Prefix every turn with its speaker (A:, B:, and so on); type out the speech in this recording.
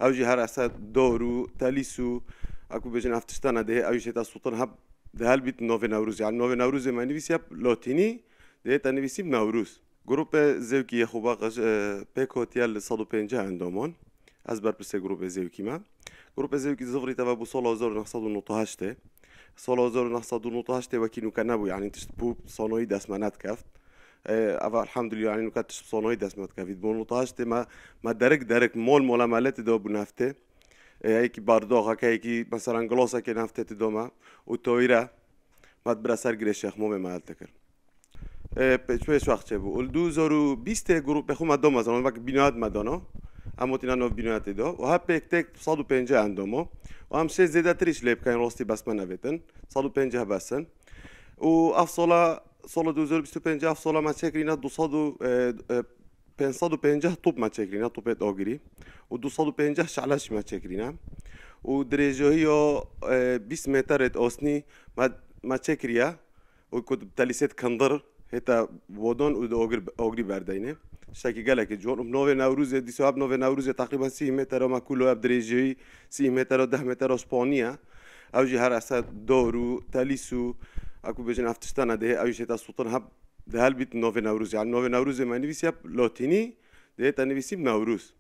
A: او جي هر اسا دورو تاليسو اكو بيجن افتشتانا ده او جي تا سلطان هب ده هل بيت نوفي نوروز يعني نوفي نوروز ما نفيسي لاتيني ده تا نفيسي نوروز جروب زوكي خوباق بيك هوتيل 150 عندهم از بر پرسه گروه زیوکی ما گروه زیوکی زفری تبع بو سال 1998 سال 1998 وكينو كنبو يعني تشتبو صنوي داس ما نتكفت أفا الحمد لله يعني نكتش صنوي داس ما تكفت بو 98 ما درك مول مولا مالت دو بنفته هيك باردوغا كيكي مثلا جلوسا كي نفته تدوما وتويرا ما تبرا سرگري شيخ مو ما التكر پیش وقت چه بود. 2020 گروه بخوام دوم از آن وقت بیناد مدانو. اما تینا نو بیناد دو. و ها پیک تک 150 اندامو. و هم سه زیاده تریش لیب کن راستی بس من نبودن. 150 بسن. و افصلا سال 2025 افصلا ما چکرینا 550 توپ ما چکرینا توپت آگری. و 250 شعلش ما چکرینا. و درجه ها 20 متر آسنی ما چکریا. و کد تلیست کندر هتا ودان و اوگری بردینه شکی گله که جون نوه نوروز دیساب نوه نوروز تقریبا 30 متر ما کلو اب درجه 30 متر و 10 متر اسپانیا اوجی هر اسا دورو تالیسو اكو بيجن افتشتانا ده اوجي تا سلطان هب ده هل بيت نوه نوروز يعني نوه نوروز ما نفيسي لاتيني ده تا نفيسي نوروز